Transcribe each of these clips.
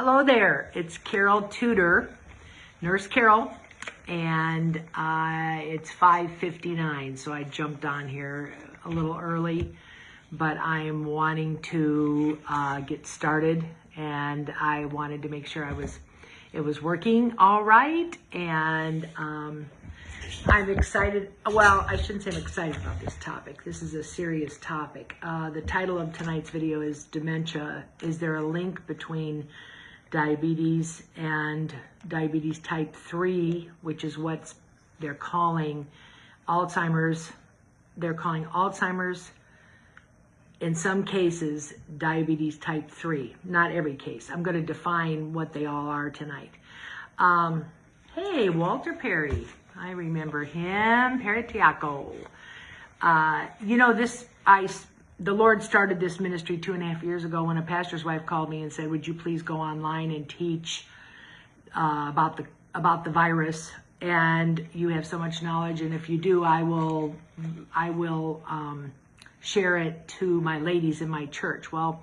Hello there, it's Carol Tudor, Nurse Carol, and it's 5:59, so I jumped on here a little early, but I am wanting to get started, and I wanted to make sure it was working all right, and I'm excited. Well, I shouldn't say I'm excited about this topic. This is a serious topic. The title of tonight's video is Dementia. Is there a link between diabetes and diabetes type 3, which is what they're calling Alzheimer's. They're calling Alzheimer's, in some cases, diabetes type 3. Not every case. I'm going to define what they all are tonight. Hey, Walter Perry. I remember him. Perry Tiaco. The Lord started this ministry 2.5 years ago when a pastor's wife called me and said, would you please go online and teach about the virus, and you have so much knowledge, and if you do, I will share it to my ladies in my church. Well,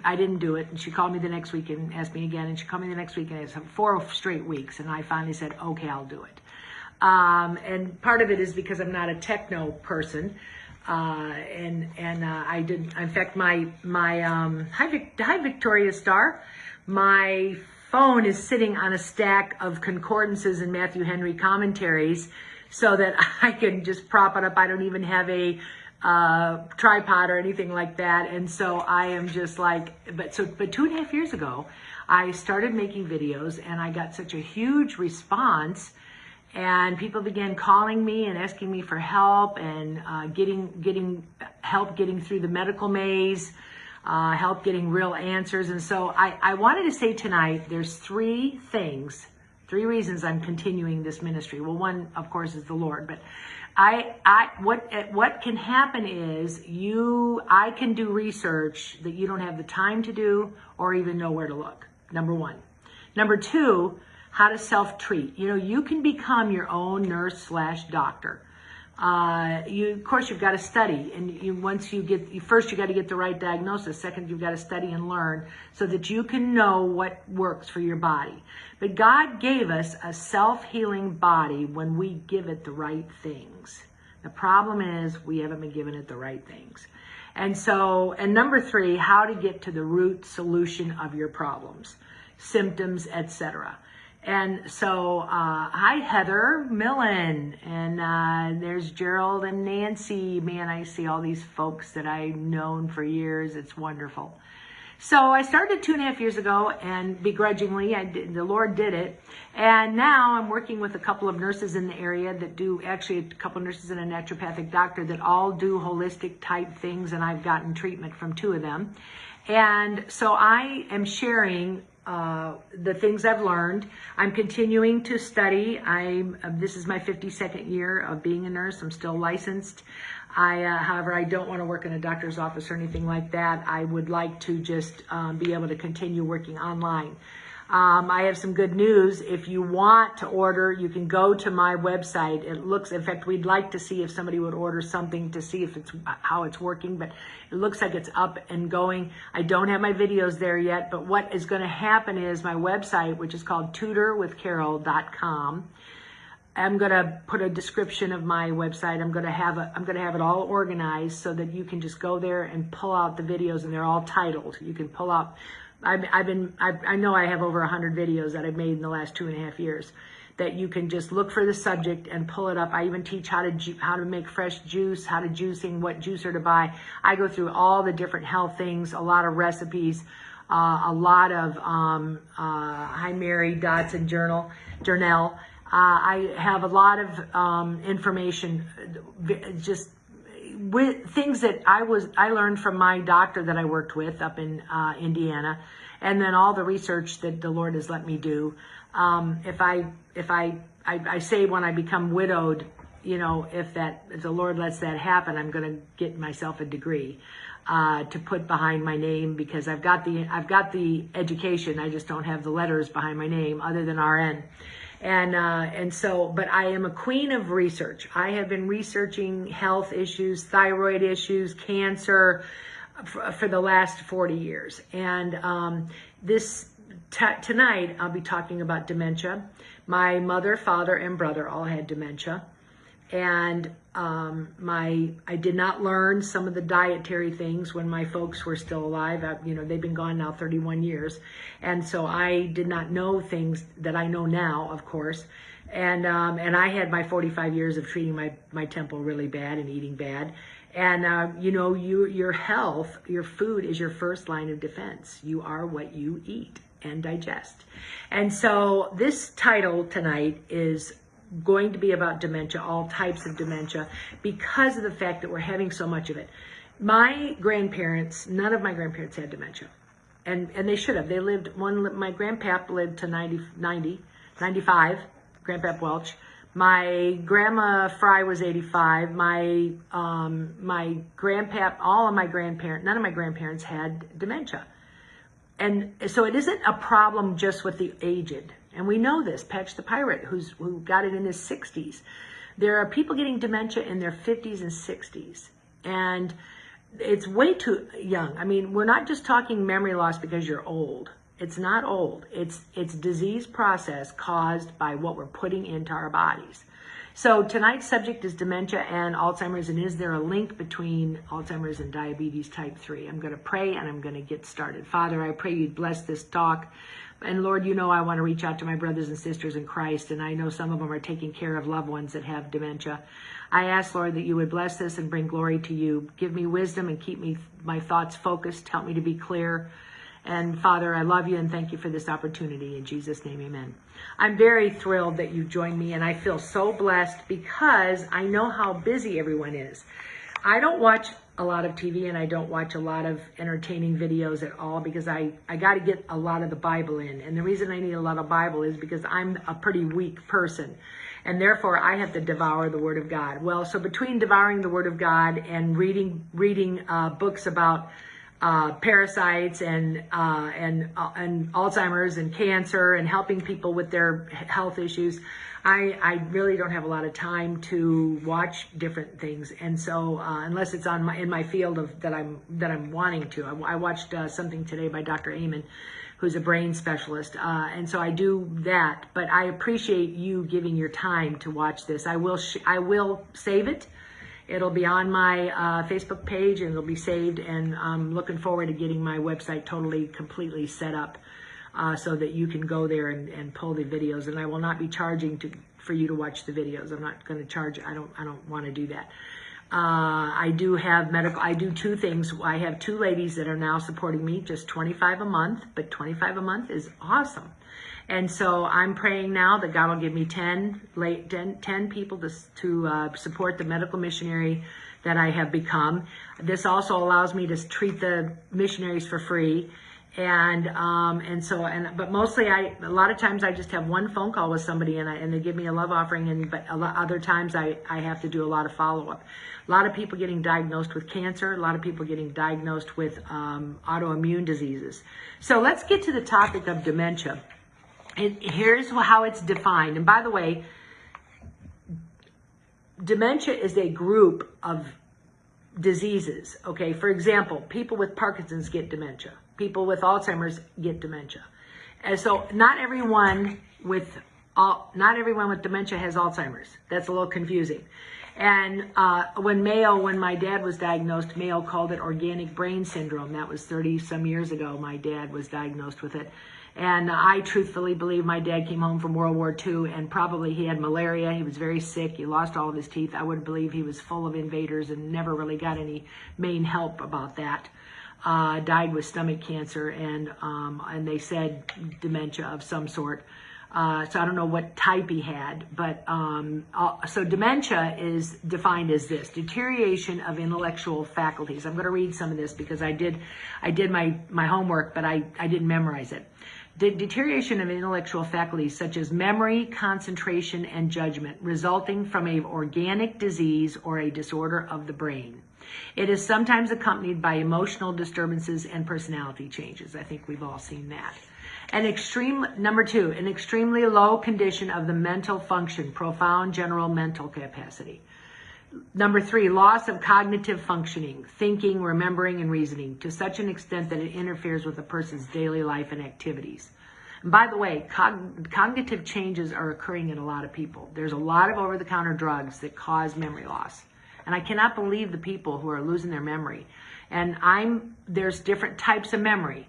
I didn't do it, and she called me the next week and asked me again, and she called me the next week, and it's 4 straight weeks, and I finally said, okay, I'll do it. And part of it is because I'm not a techno person. I didn't. In fact, hi Victoria Star. My phone is sitting on a stack of concordances and Matthew Henry commentaries, so that I can just prop it up. I don't even have a tripod or anything like that, and so I am just like. But 2.5 years ago, I started making videos, and I got such a huge response. And people began calling me and asking me for help, and getting help getting through the medical maze, help getting real answers. And so I wanted to say tonight, there's 3 reasons I'm continuing this ministry. Well, one, of course, is the Lord, but what can happen is I can do research that you don't have the time to do or even know where to look. Number 1. Number 2, how to self-treat. You can become your own nurse/doctor. Of course, you've got to study, and first you got to get the right diagnosis. Second, you've got to study and learn so that you can know what works for your body. But God gave us a self-healing body when we give it the right things. The problem is we haven't been given it the right things. And number 3, how to get to the root solution of your problems, symptoms, etc. And so, hi, Heather Millen, and there's Gerald and Nancy. Man, I see all these folks that I've known for years. It's wonderful. So I started 2.5 years ago, and begrudgingly, the Lord did it. And now I'm working with a couple of nurses in the area that do, actually a couple of nurses and a naturopathic doctor that all do holistic type things, and I've gotten treatment from 2 of them. And so I am sharing the things I've learned. I'm continuing to study. This is my 52nd year of being a nurse. I'm still licensed. However, I don't want to work in a doctor's office or anything like that. I would like to just be able to continue working online. I have some good news. If you want to order, you can go to my website. In fact, we'd like to see if somebody would order something to see if how it's working, but it looks like it's up and going. I don't have my videos there yet, but what is going to happen is my website, which is called tudorwithcarol.com. I'm going to put a description of my website. I'm going to have it all organized so that you can just go there and pull out the videos, and they're all titled. You can pull out. I know I have over 100 videos that I've made in the last 2.5 years that you can just look for the subject and pull it up. I even teach how to make fresh juice, how to juicing, what juicer to buy. I go through all the different health things, a lot of recipes, a lot of hi Mary Dotson Journal. I have a lot of information, just with things that I learned from my doctor that I worked with up in Indiana, and then all the research that the Lord has let me do. If I say when I become widowed, if the Lord lets that happen, I'm going to get myself a degree to put behind my name, because I've got the education. I just don't have the letters behind my name other than RN. But I am a queen of research. I have been researching health issues, thyroid issues, cancer for the last 40 years. And this tonight I'll be talking about dementia. My mother, father, and brother all had dementia. And I did not learn some of the dietary things when my folks were still alive. They've been gone now 31 years. And so I did not know things that I know now, of course. And I had my 45 years of treating my temple really bad and eating bad. And, your health, your food is your first line of defense. You are what you eat and digest. And so this title tonight is going to be about dementia, all types of dementia, because of the fact that we're having so much of it. My grandparents, none of my grandparents had dementia. And they should have. They lived, my grandpap lived to 95, Grandpap Welch. My grandma Fry was 85. My grandpap, none of my grandparents had dementia. And so it isn't a problem just with the aged. And we know this, Patch the Pirate, who got it in his 60s. There are people getting dementia in their 50s and 60s. And it's way too young. I mean, we're not just talking memory loss because you're old. It's not old. It's disease process caused by what we're putting into our bodies. So tonight's subject is dementia and Alzheimer's, and is there a link between Alzheimer's and diabetes type 3? I'm going to pray and I'm going to get started. Father, I pray you'd bless this talk. And Lord, I want to reach out to my brothers and sisters in Christ, and I know some of them are taking care of loved ones that have dementia. I ask, Lord, that you would bless this and bring glory to you. Give me wisdom and keep my thoughts focused. Help me to be clear. And Father, I love you and thank you for this opportunity. In Jesus' name, amen. I'm very thrilled that you joined me, and I feel so blessed because I know how busy everyone is. I don't watch a lot of TV and I don't watch a lot of entertaining videos at all because I got to get a lot of the Bible in. And the reason I need a lot of Bible is because I'm a pretty weak person. And therefore I have to devour the Word of God. Well, so between devouring the Word of God and reading books about parasites and Alzheimer's and cancer and helping people with their health issues, I really don't have a lot of time to watch different things. And so unless it's in my field that I'm wanting to. I watched something today by Dr. Amen, who's a brain specialist. And so I do that, but I appreciate you giving your time to watch this. I will save it. It'll be on my Facebook page and it'll be saved, and I'm looking forward to getting my website completely set up so that you can go there and pull the videos. And I will not be charging for you to watch the videos. I'm not going to charge. I don't want to do that. I do two things. I have two ladies that are now supporting me, just $25 a month, but $25 a month is awesome. And so I'm praying now that God will give me 10 people to support the medical missionary that I have become. This also allows me to treat the missionaries for free. But mostly a lot of times I just have one phone call with somebody and they give me a love offering, but other times I have to do a lot of follow-up. A lot of people getting diagnosed with cancer, a lot of people getting diagnosed with autoimmune diseases. So let's get to the topic of dementia. And here's how it's defined. And by the way, dementia is a group of diseases. Okay, for example, people with Parkinson's get dementia. People with Alzheimer's get dementia. And so not everyone with dementia has Alzheimer's. That's a little confusing. And when my dad was diagnosed, Mayo called it organic brain syndrome. That was 30 some years ago. My dad was diagnosed with it. And I truthfully believe my dad came home from World War II and probably he had malaria. He was very sick. He lost all of his teeth. I would believe he was full of invaders and never really got any main help about that. Died with stomach cancer and they said dementia of some sort. So I don't know what type he had, but so dementia is defined as this: deterioration of intellectual faculties. I'm going to read some of this because I did my homework, but I didn't memorize it. Deterioration of intellectual faculties such as memory, concentration, and judgment resulting from an organic disease or a disorder of the brain. It is sometimes accompanied by emotional disturbances and personality changes. I think we've all seen that. Number two, an extremely low condition of the mental function, profound general mental capacity. Number three, loss of cognitive functioning, thinking, remembering, and reasoning to such an extent that it interferes with a person's daily life and activities. And by the way, cognitive changes are occurring in a lot of people. There's a lot of over-the-counter drugs that cause memory loss. And I cannot believe the people who are losing their memory. And there's different types of memory.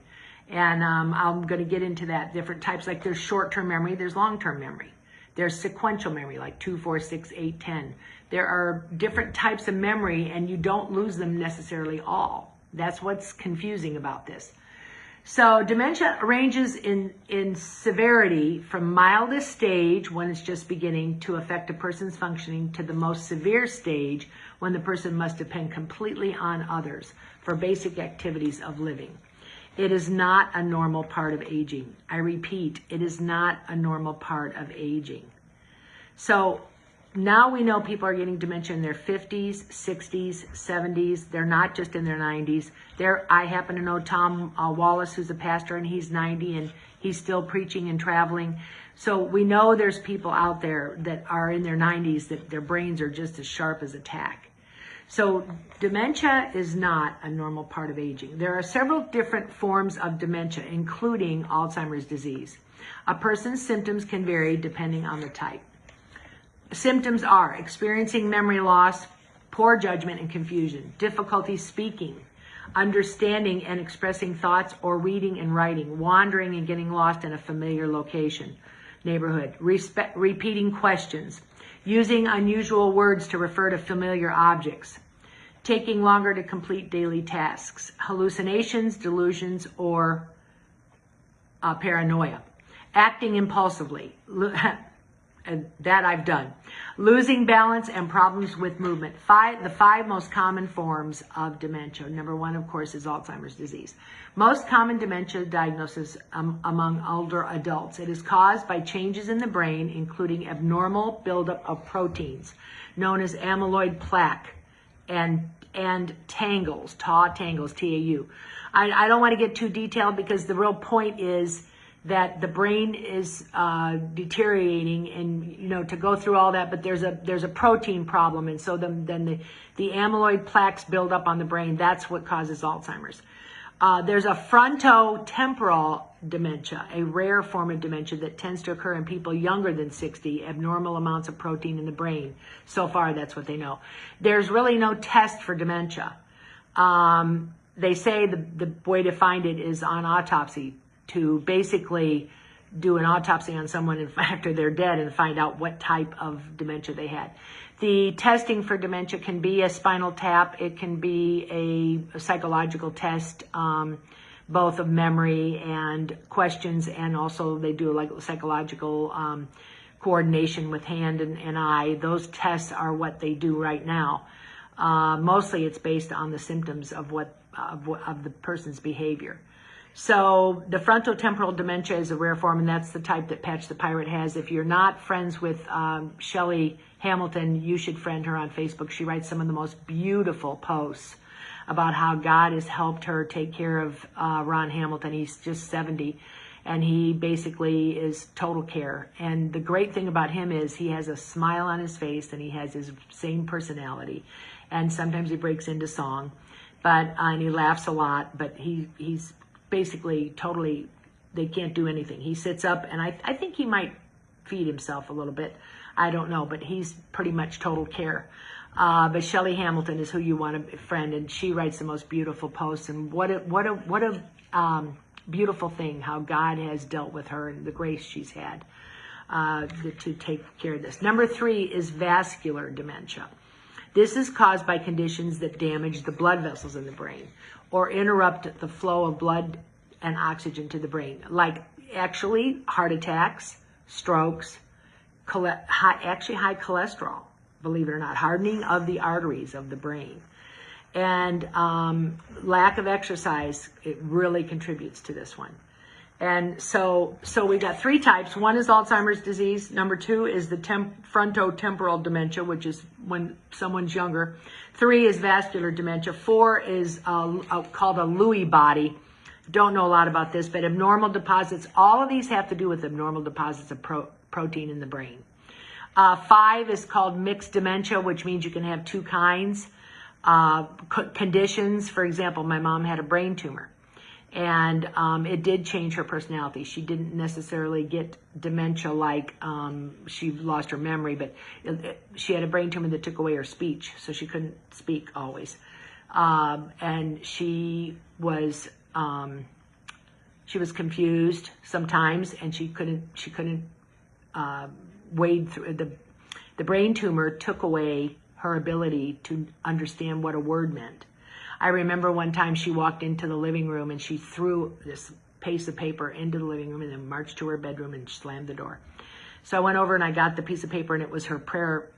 And I'm going to get into that. Different types, like there's short-term memory, there's long-term memory. There's sequential memory, like 2, 4, 6, 8, 10. There are different types of memory, and you don't lose them necessarily all. That's what's confusing about this. So dementia ranges in severity from mildest stage, when it's just beginning to affect a person's functioning, to the most severe stage, when the person must depend completely on others for basic activities of living. It is not a normal part of aging. I repeat, it is not a normal part of aging. So now we know people are getting dementia in their 50s, 60s, 70s. They're not just in their 90s. I happen to know Tom Wallace, who's a pastor, and he's 90, and he's still preaching and traveling. So we know there's people out there that are in their 90s that their brains are just as sharp as a tack. So dementia is not a normal part of aging. There are several different forms of dementia, including Alzheimer's disease. A person's symptoms can vary depending on the type. Symptoms are experiencing memory loss, poor judgment and confusion, difficulty speaking, understanding and expressing thoughts or reading and writing, wandering and getting lost in a familiar location, neighborhood, repeating questions, using unusual words to refer to familiar objects, taking longer to complete daily tasks, hallucinations, delusions, or paranoia, acting impulsively, and that I've done, losing balance and problems with movement. The five most common forms of dementia. Number one, of course, is Alzheimer's disease. Most common dementia diagnosis among older adults. It is caused by changes in the brain, including abnormal buildup of proteins known as amyloid plaque and tangles, tangles, T-A-U. I don't want to get too detailed, because the real point is that the brain is deteriorating, and to go through all that, but there's a protein problem, and so then the amyloid plaques build up on the brain. That's what causes Alzheimer's. There's a frontotemporal dementia, a rare form of dementia that tends to occur in people younger than 60, abnormal amounts of protein in the brain. So far, that's what they know. There's really no test for dementia. They say the way to find it is on autopsy, to basically do an autopsy on someone after they're dead and find out what type of dementia they had. The testing for dementia can be a spinal tap. It can be a psychological test, both of memory and questions, and also they do like psychological coordination with hand and eye. Those tests are what they do right now. Mostly it's based on the symptoms of the person's behavior. So the frontotemporal dementia is a rare form, and that's the type that Patch the Pirate has. If you're not friends with Shelley Hamilton, you should friend her on Facebook. She writes some of the most beautiful posts about how God has helped her take care of Ron Hamilton. He's just 70, and he basically is total care. And the great thing about him is he has a smile on his face, and he has his same personality. And sometimes he breaks into song, and he laughs a lot, but he's basically totally, they can't do anything. He sits up, and I think he might feed himself a little bit. I don't know, but he's pretty much total care. But Shelley Hamilton is who you want to friend, and she writes the most beautiful posts. And what a beautiful thing how God has dealt with her and the grace she's had to take care of this. Number 3 is vascular dementia. This is caused by conditions that damage the blood vessels in the brain or interrupt the flow of blood and oxygen to the brain, like actually heart attacks, strokes, high cholesterol, believe it or not, hardening of the arteries of the brain. And lack of exercise, it really contributes to this one. And so we got 3 types. One is Alzheimer's disease. Number 2 is the frontotemporal dementia, which is when someone's younger. 3 is vascular dementia. 4 is called a Lewy body. Don't know a lot about this, but abnormal deposits. All of these have to do with abnormal deposits of protein in the brain. 5 is called mixed dementia, which means you can have 2 kinds. Conditions, for example, my mom had a brain tumor. And it did change her personality. She didn't necessarily get dementia like she lost her memory, but she had a brain tumor that took away her speech, so she couldn't speak always. And she was confused sometimes, and she couldn't wade through. The brain tumor took away her ability to understand what a word meant. I remember one time she walked into the living room and she threw this piece of paper into the living room and then marched to her bedroom and slammed the door. So I went over and I got the piece of paper, and it was her prayer,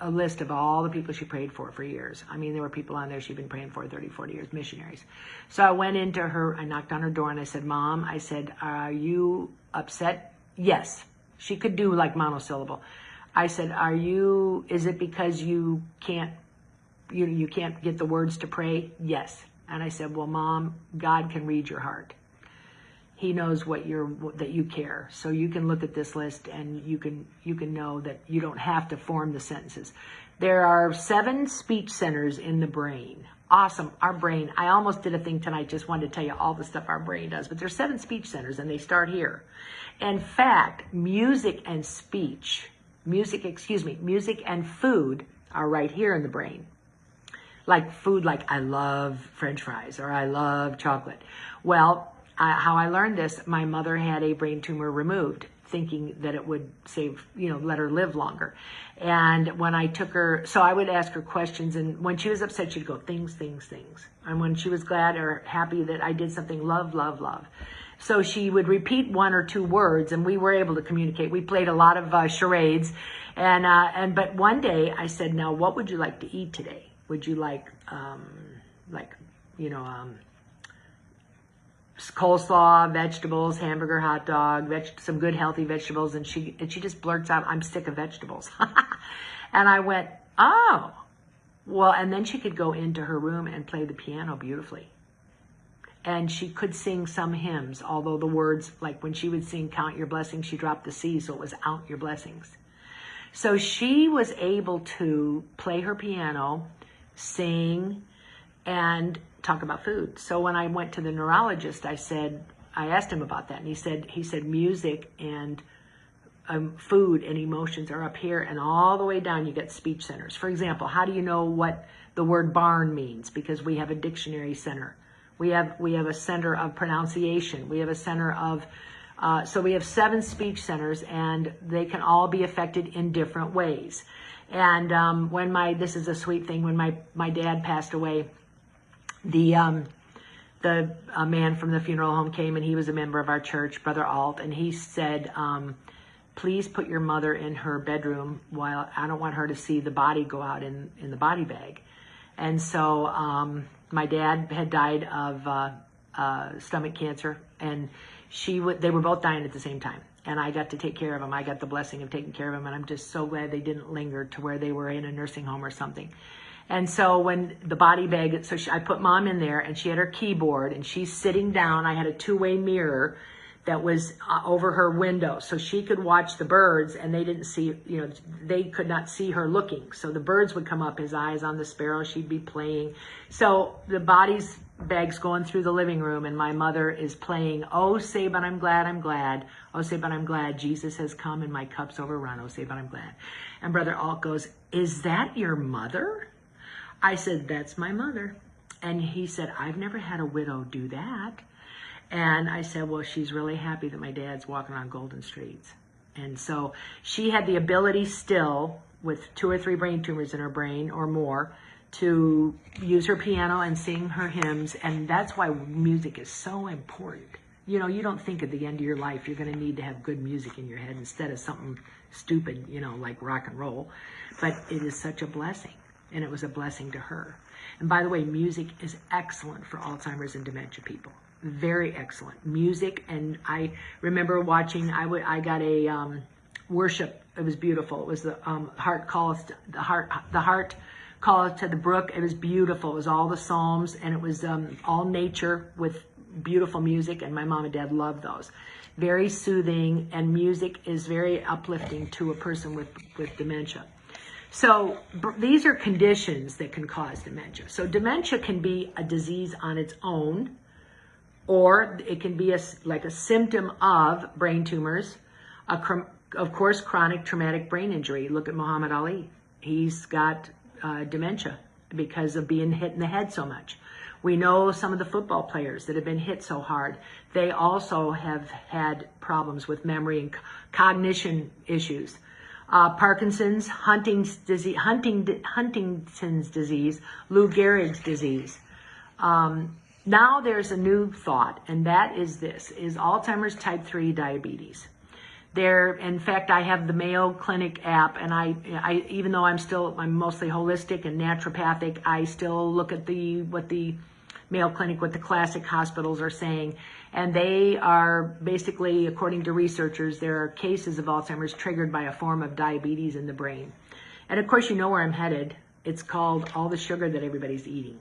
a list of all the people she prayed for years. I mean, there were people on there she'd been praying for 30, 40 years, missionaries. So I went into her, I knocked on her door and I said, Mom, I said, are you upset? Yes. She could do like monosyllable. I said, is it because you can't get the words to pray? Yes. And I said, well, Mom, God can read your heart. He knows that you care. So you can look at this list and you can know that you don't have to form the sentences. There are 7 speech centers in the brain. Awesome. Our brain, I almost did a thing tonight, just wanted to tell you all the stuff our brain does, but there's 7 speech centers and they start here. In fact, music and food are right here in the brain. Like food, like I love French fries or I love chocolate. Well, how I learned this, my mother had a brain tumor removed, thinking that it would let her live longer. And when I took her, so I would ask her questions, and when she was upset, she'd go, things. And when she was glad or happy that I did something, love, love, love. So she would repeat 1 or 2 words, and we were able to communicate. We played a lot of charades, but one day I said, now what would you like to eat today? Would you like coleslaw, vegetables, hamburger, hot dog, some good healthy vegetables? And she just blurts out, I'm sick of vegetables. And I went, oh, well, and then she could go into her room and play the piano beautifully. And she could sing some hymns, although the words, like when she would sing Count Your Blessings, she dropped the C, so it was Out Your Blessings. So she was able to play her piano, sing, and talk about food. So when I went to the neurologist, I asked him about that, and he said music and food and emotions are up here, and all the way down you get speech centers. For example, how do you know what the word barn means? Because we have a dictionary center. We have a center of pronunciation. We have a center of so we have 7 speech centers, and they can all be affected in different ways. And this is a sweet thing, when my dad passed away, the man from the funeral home came, and he was a member of our church, Brother Alt, and he said, please put your mother in her bedroom while I don't want her to see the body go out in the body bag. And so my dad had died of stomach cancer, and they were both dying at the same time. And I got to take care of them. I got the blessing of taking care of them, and I'm just so glad they didn't linger to where they were in a nursing home or something. And so when the body bag, I put Mom in there, and she had her keyboard, and she's sitting down. I had a 2-way mirror that was over her window, so she could watch the birds, and they didn't see, they could not see her looking. So the birds would come up, his eyes on the sparrow, she'd be playing. So the body's bag's going through the living room, and my mother is playing, oh, say, but I'm glad, I'm glad. Oh, say, but I'm glad Jesus has come and my cup's overrun. Oh, say, but I'm glad. And Brother Alt goes, is that your mother? I said, that's my mother. And he said, I've never had a widow do that. And I said, well, she's really happy that my dad's walking on golden streets. And so she had the ability still, with 2 or 3 brain tumors in her brain or more, to use her piano and sing her hymns. And that's why music is so important. You don't think at the end of your life you're going to need to have good music in your head instead of something stupid, like rock and roll. But it is such a blessing. And it was a blessing to her. And by the way, music is excellent for Alzheimer's and dementia people. Very excellent. Music, and I remember watching, I got a worship. It was beautiful. It was the heart calleth to the brook. It was beautiful. It was all the Psalms, and it was all nature with beautiful music, and my mom and dad loved those. Very soothing, and music is very uplifting to a person with dementia. So these are conditions that can cause dementia. So dementia can be a disease on its own, or it can be like a symptom of brain tumors, of course, chronic traumatic brain injury. Look at Muhammad Ali. He's got dementia because of being hit in the head so much. We know some of the football players that have been hit so hard. They also have had problems with memory and cognition issues. Parkinson's, Huntington's disease, Lou Gehrig's disease. Now there's a new thought, and that is this, is Alzheimer's type 3 diabetes. In fact, I have the Mayo Clinic app, and I even though I'm mostly holistic and naturopathic, I still look at what the Mayo Clinic, what the classic hospitals are saying. And they are basically, according to researchers, there are cases of Alzheimer's triggered by a form of diabetes in the brain. And of course, you know where I'm headed. It's called all the sugar that everybody's eating.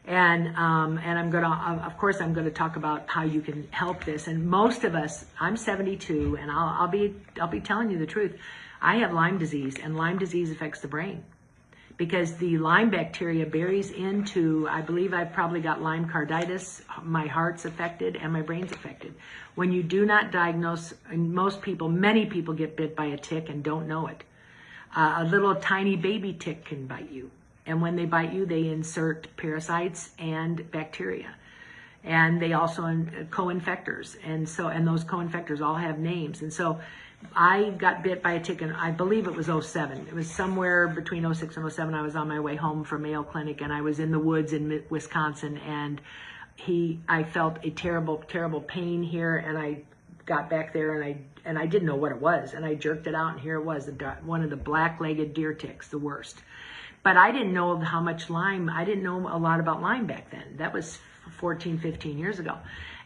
And I'm gonna talk about how you can help this. And most of us, I'm 72, and I'll be telling you the truth. I have Lyme disease, and Lyme disease affects the brain because the Lyme bacteria buries into, I believe I've probably got Lyme carditis, my heart's affected, and my brain's affected. When you do not diagnose, and many people get bit by a tick and don't know it. A little tiny baby tick can bite you. And when they bite you, they insert parasites and bacteria. And they also co-infectors. And those co-infectors all have names. And so I got bit by a tick, and I believe it was 07. It was somewhere between 06 and 07. I was on my way home from Mayo Clinic, and I was in the woods in Wisconsin, and I felt a terrible, terrible pain here, and I got back there, and I didn't know what it was, and I jerked it out, and here it was, one of the black-legged deer ticks, the worst. But I didn't know how much Lyme, I didn't know a lot about Lyme back then. That was 14, 15 years ago.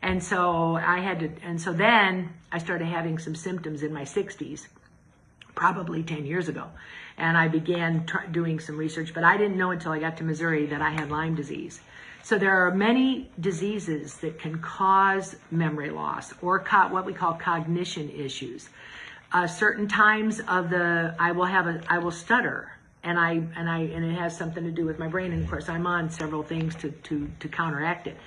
And so then I started having some symptoms in my 60s, probably 10 years ago. And I began doing some research, but I didn't know until I got to Missouri that I had Lyme disease. So there are many diseases that can cause memory loss or what we call cognition issues. Certain times of I will stutter. And it has something to do with my brain. And of course, I'm on several things to counteract it.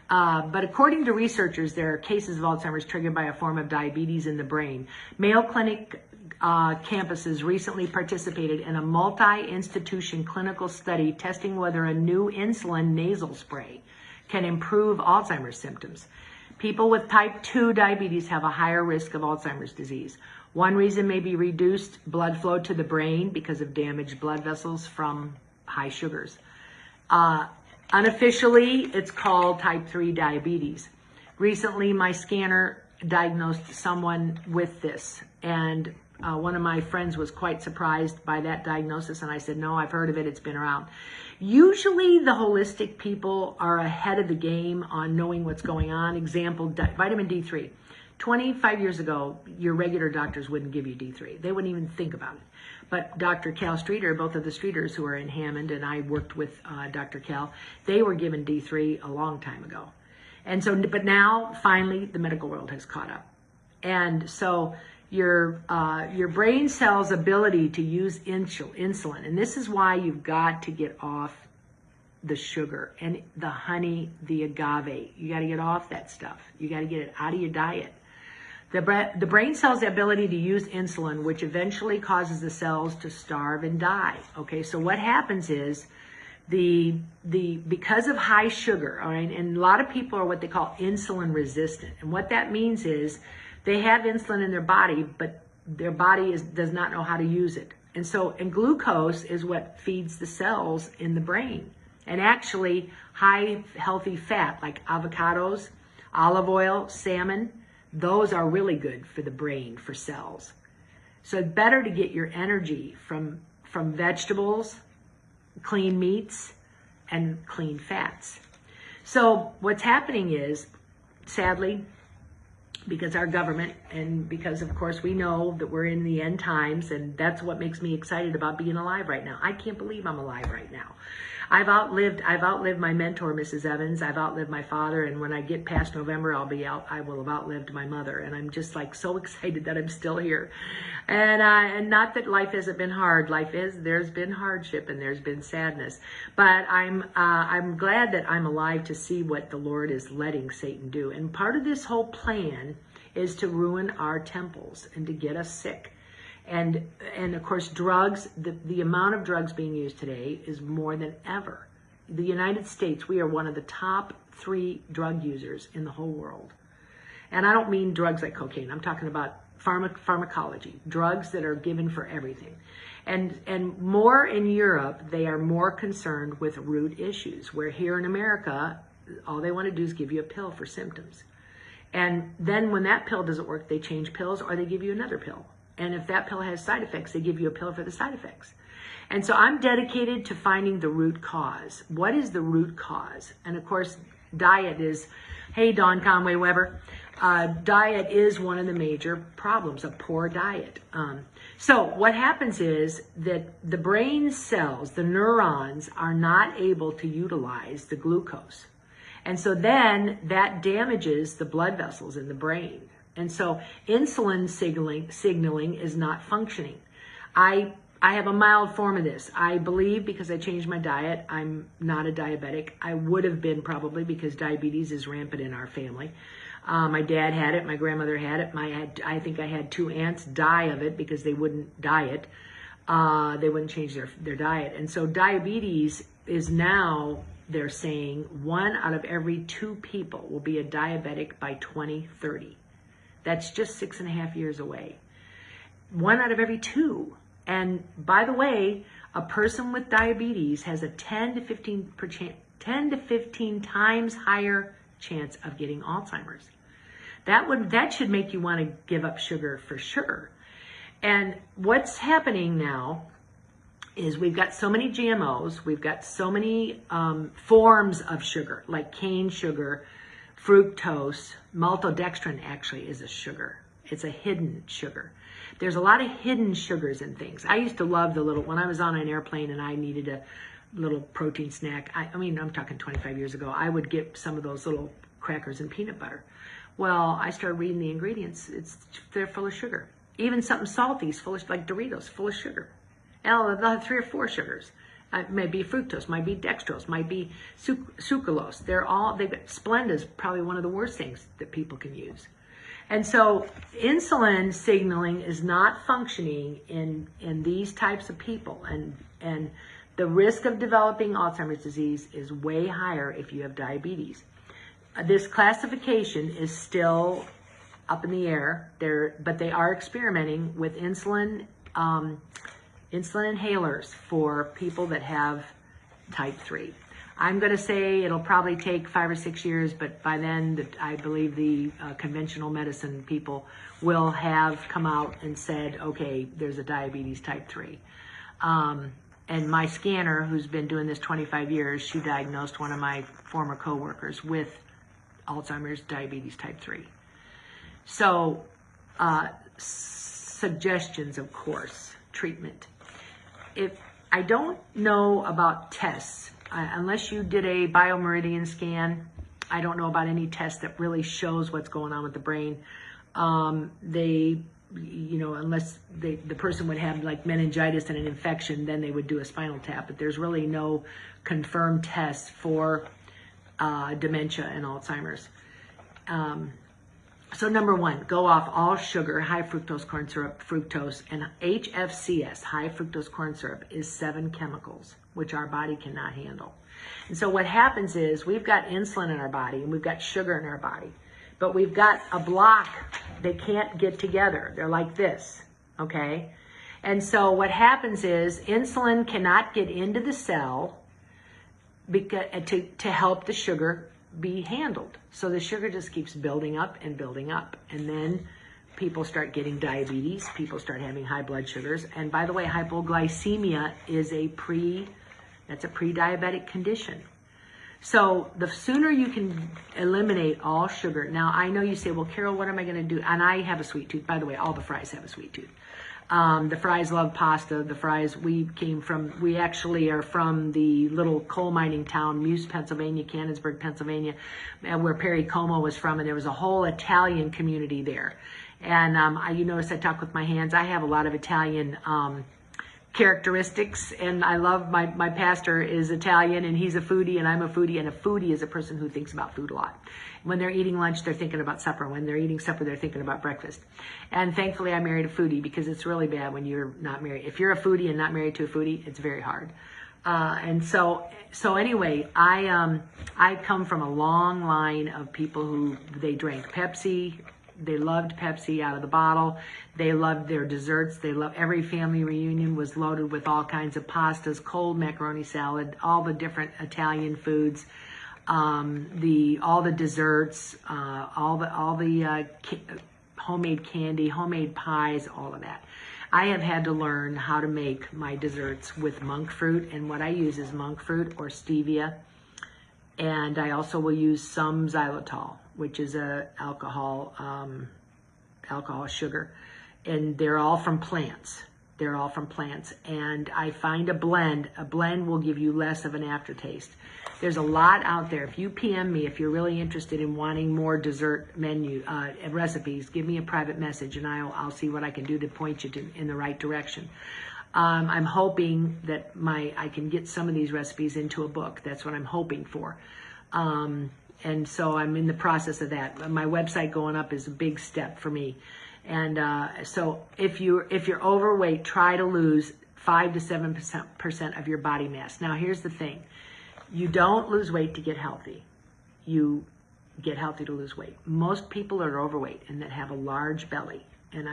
But according to researchers, there are cases of Alzheimer's triggered by a form of diabetes in the brain. Mayo Clinic campuses recently participated in a multi-institution clinical study testing whether a new insulin nasal spray can improve Alzheimer's symptoms. People with type 2 diabetes have a higher risk of Alzheimer's disease. One reason may be reduced blood flow to the brain because of damaged blood vessels from high sugars. Unofficially, it's called type 3 diabetes. Recently, my scanner diagnosed someone with this, and one of my friends was quite surprised by that diagnosis, and I said, no, I've heard of it, it's been around. Usually, the holistic people are ahead of the game on knowing what's going on. Example, vitamin D3. 25 years ago, your regular doctors wouldn't give you D3. They wouldn't even think about it. But Dr. Cal Streeter, both of the Streeters who are in Hammond, and I worked with Dr. Cal, they were given D3 a long time ago. And so, but now, finally, the medical world has caught up. And so your brain cell's ability to use insulin, and this is why you've got to get off the sugar and the honey, the agave. You got to get off that stuff. You got to get it out of your diet. The brain cell's ability to use insulin, which eventually causes the cells to starve and die. Okay, so what happens is because of high sugar, all right, and a lot of people are what they call insulin resistant. And what that means is they have insulin in their body, but their body does not know how to use it. And glucose is what feeds the cells in the brain. And actually, high healthy fat like avocados, olive oil, salmon, those are really good for the brain, for cells. So it's better to get your energy from vegetables, clean meats, and clean fats. So what's happening is, sadly, because our government, and because of course we know that we're in the end times, and that's what makes me excited about being alive right now. I can't believe I'm alive right now. I've outlived my mentor, Mrs. Evans. I've outlived my father, and when I get past November, I will have outlived my mother. And I'm just like so excited that I'm still here. And not that life hasn't been hard. There's been hardship and there's been sadness. But I'm glad that I'm alive to see what the Lord is letting Satan do. And part of this whole plan is to ruin our temples and to get us sick. And of course, drugs, the amount of drugs being used today is more than ever. The United States, we are one of the top 3 drug users in the whole world. And I don't mean drugs like cocaine. I'm talking about pharmacology, drugs that are given for everything. And more in Europe, they are more concerned with root issues, where here in America, all they want to do is give you a pill for symptoms. And then when that pill doesn't work, they change pills or they give you another pill. And if that pill has side effects, they give you a pill for the side effects. And so I'm dedicated to finding the root cause. What is the root cause? And of course, diet is, hey, Dawn Conway Weber, diet is one of the major problems, a poor diet. So what happens is that the brain cells, the neurons, are not able to utilize the glucose. And so then that damages the blood vessels in the brain. And so insulin signaling is not functioning. I have a mild form of this. I believe because I changed my diet, I'm not a diabetic. I would have been probably because diabetes is rampant in our family. My dad had it. My grandmother had it. I think I had 2 aunts die of it because they wouldn't diet. They wouldn't change their diet. And so diabetes is now, they're saying, 1 out of every 2 people will be a diabetic by 2030. That's just 6.5 years away. 1 out of every 2. And by the way, a person with diabetes has a 10 to 15 times higher chance of getting Alzheimer's. That should make you want to give up sugar for sure. And what's happening now is we've got so many GMOs, we've got so many forms of sugar, like cane sugar, fructose, maltodextrin actually is a sugar. It's a hidden sugar. There's a lot of hidden sugars in things. I used to love when I was on an airplane and I needed a little protein snack. I mean, I'm talking 25 years ago. I would get some of those little crackers and peanut butter. Well, I started reading the ingredients. They're full of sugar. Even something salty is full of, like Doritos, full of sugar. And they'll have 3 or 4 sugars. Might be fructose, might be dextrose, might be sucralose. They've got Splenda's probably one of the worst things that people can use. And so insulin signaling is not functioning in these types of people. And the risk of developing Alzheimer's disease is way higher if you have diabetes. This classification is still up in the air, but they are experimenting with insulin inhalers for people that have type 3. I'm going to say it'll probably take 5 or 6 years, but by then I believe the conventional medicine people will have come out and said, okay, there's a diabetes type 3. And my scanner, who's been doing this 25 years, she diagnosed one of my former coworkers with Alzheimer's diabetes type 3. So suggestions, of course, treatment. If I don't know about tests, unless you did a biomeridian scan, I don't know about any test that really shows what's going on with the brain. Unless the person would have like meningitis and an infection, then they would do a spinal tap. But there's really no confirmed tests for dementia and Alzheimer's. So number 1, go off all sugar, high fructose corn syrup, fructose, and HFCS, high fructose corn syrup, is 7 chemicals, which our body cannot handle. And so what happens is we've got insulin in our body and we've got sugar in our body, but we've got a block. They can't get together. They're like this, okay? And so what happens is insulin cannot get into the cell because, to help the sugar be handled. So the sugar just keeps building up and building up. And then people start getting diabetes. People start having high blood sugars. And by the way, hypoglycemia is that's a pre-diabetic condition. So the sooner you can eliminate all sugar. Now, I know you say, well, Carol, what am I going to do? And I have a sweet tooth. By the way, all the fries have a sweet tooth. The Fries love pasta. The Fries, we actually are from the little coal mining town, Muse, Pennsylvania, Canonsburg, Pennsylvania, where Perry Como was from, and there was a whole Italian community there. And you notice I talk with my hands. I have a lot of Italian characteristics, and I love my pastor is Italian, and he's a foodie, and I'm a foodie, and a foodie is a person who thinks about food a lot. When they're eating lunch, they're thinking about supper. When they're eating supper, they're thinking about breakfast. And thankfully, I married a foodie, because it's really bad when you're not married. If you're a foodie and not married to a foodie, it's very hard. And so anyway, I come from a long line of people who they drank Pepsi. They loved Pepsi out of the bottle. They loved their desserts. Every family reunion was loaded with all kinds of pastas, cold macaroni salad, all the different Italian foods, all the desserts, all the homemade candy, homemade pies, all of that. I have had to learn how to make my desserts with monk fruit, and what I use is monk fruit or stevia. And I also will use some xylitol, which is a alcohol sugar. And they're all from plants. They're all from plants. And I find a blend will give you less of an aftertaste. There's a lot out there. If you PM me, if you're really interested in wanting more dessert menu recipes, give me a private message, and I'll see what I can do to point you in the right direction. I'm hoping that I can get some of these recipes into a book. That's what I'm hoping for. And so I'm in the process of that. My website going up is a big step for me. And so if you're overweight, try to lose 5 to 7% of your body mass. Now, here's the thing. You don't lose weight to get healthy. You get healthy to lose weight. Most people that are overweight and that have a large belly, and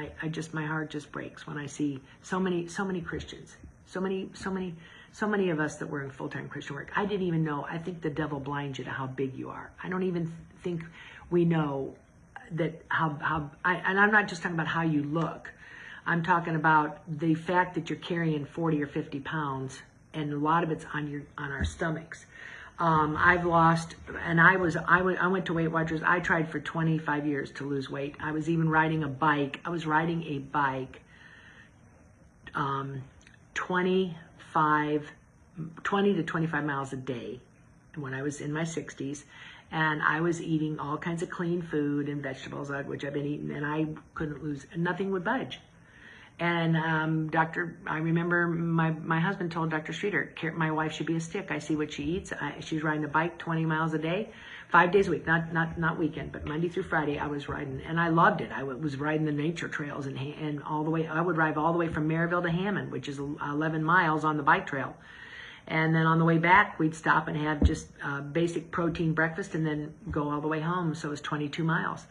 my heart just breaks when I see so many Christians, so many of us that were in full-time Christian work. I didn't even know. I think the devil blinds you to how big you are. I don't even think we know that and I'm not just talking about how you look. I'm talking about the fact that you're carrying 40 or 50 pounds, and a lot of it's on our stomachs. I've lost, and I went to Weight Watchers. I tried for 25 years to lose weight. I was even riding a bike. I was riding a bike 20 to 25 miles a day when I was in my 60s. And I was eating all kinds of clean food and vegetables, which I've been eating, and I couldn't lose, nothing would budge. And I remember my husband told Dr. Streeter, my wife should be a stick. I see what she eats. She's riding a bike 20 miles a day, 5 days a week, not weekend, but Monday through Friday I was riding, and I loved it. I was riding the nature trails and all the way. I would drive all the way from Maryville to Hammond, which is 11 miles on the bike trail. And then on the way back, we'd stop and have just basic protein breakfast and then go all the way home. So it was 22 miles.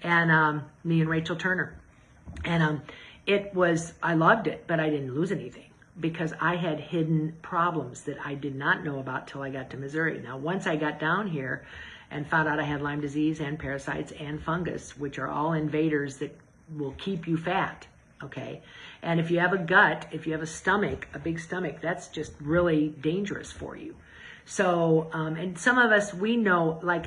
And me and Rachel Turner. And I loved it, but I didn't lose anything because I had hidden problems that I did not know about till I got to Missouri. Now, once I got down here and found out I had Lyme disease and parasites and fungus, which are all invaders that will keep you fat. Okay. And if you have a gut, if you have a big stomach, that's just really dangerous for you. So, and some of us, we know, like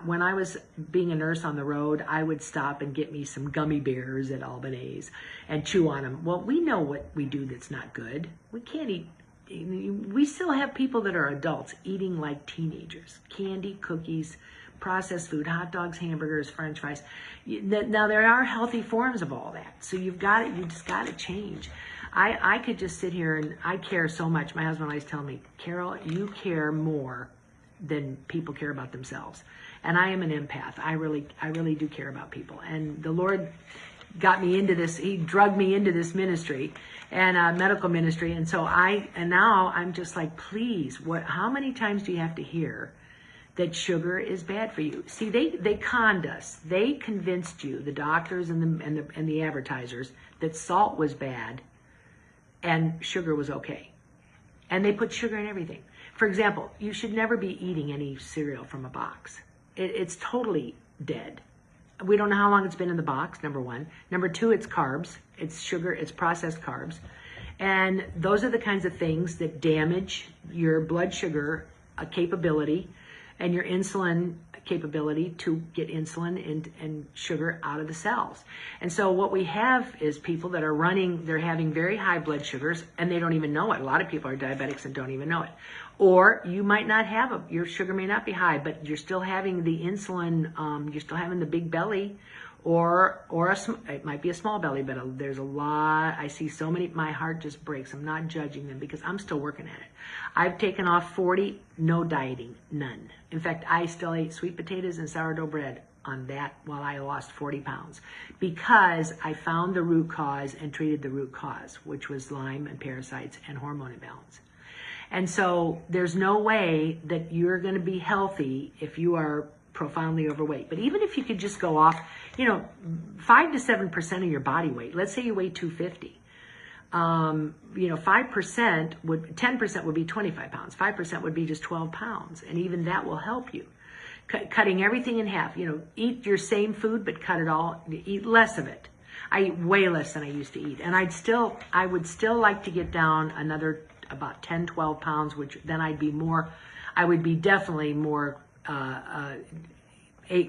when I was being a nurse on the road, I would stop and get me some gummy bears at Albanese and chew on them. Well, we know what we do that's not good. We can't eat. We still have people that are adults eating like teenagers, candy, cookies, processed food, hot dogs, hamburgers, French fries. Now there are healthy forms of all that. So you just got to change. I could just sit here and I care so much. My husband always tells me, Carol, you care more than people care about themselves. And I am an empath. I really do care about people. And the Lord got me into this. He drugged me into this ministry and medical ministry. And so now I'm just like, please, how many times do you have to hear that sugar is bad for you? See, they conned us. They convinced you, the doctors and the advertisers, that salt was bad and sugar was okay. And they put sugar in everything. For example, you should never be eating any cereal from a box. It's totally dead. We don't know how long it's been in the box, number one. Number two, it's carbs. It's sugar. It's processed carbs. And those are the kinds of things that damage your blood sugar capability and your insulin capability to get insulin and sugar out of the cells. And so what we have is people that are they're having very high blood sugars and they don't even know it. A lot of people are diabetics and don't even know it. Or you might not have your sugar may not be high, but you're still having the insulin, you're still having the big belly, or it might be a small belly, but there's a lot. I see so many, my heart just breaks. I'm not judging them because I'm still working at it. I've taken off 40, no dieting, none. In fact, I still ate sweet potatoes and sourdough bread on that while I lost 40 pounds because I found the root cause and treated the root cause, which was Lyme and parasites and hormone imbalance. And so there's no way that you're going to be healthy if you are profoundly overweight. But even if you could just go off, 5 to 7% of your body weight, let's say you weigh 250, 5% would, 10% would be 25 pounds. 5% would be just 12 pounds. And even that will help you. Cutting everything in half, eat your same food, but cut it all, eat less of it. I eat way less than I used to eat. And I would still like to get down another about 10, 12 pounds, which then I would be definitely more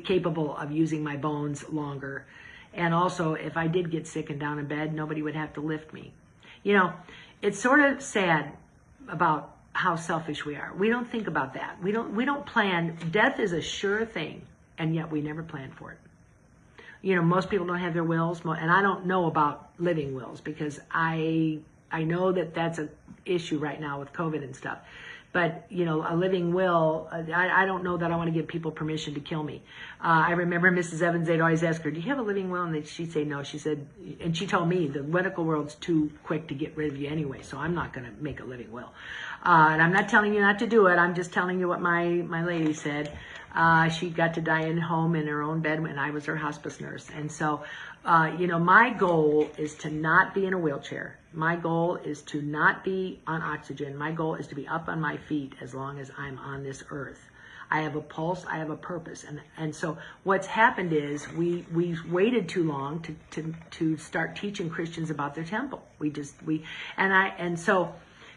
capable of using my bones longer. And also, if I did get sick and down in bed, nobody would have to lift me. It's sort of sad about how selfish we are. We don't think about that. We don't plan. Death is a sure thing, and yet we never plan for it. Most people don't have their wills, and I don't know about living wills because I know that that's an issue right now with COVID and stuff. But, a living will, I don't know that I want to give people permission to kill me. I remember Mrs. Evans, they'd always ask her, do you have a living will? And she'd say no. She said, and she told me the medical world's too quick to get rid of you anyway, so I'm not going to make a living will. And I'm not telling you not to do it. I'm just telling you what my lady said. She got to die in home in her own bed when I was her hospice nurse. And so, my goal is to not be in a wheelchair. My goal is to not be on oxygen. My goal is to be up on my feet as long as I'm on this earth. I have a pulse, I have a purpose. And so what's happened is we waited too long to start teaching Christians about their temple. So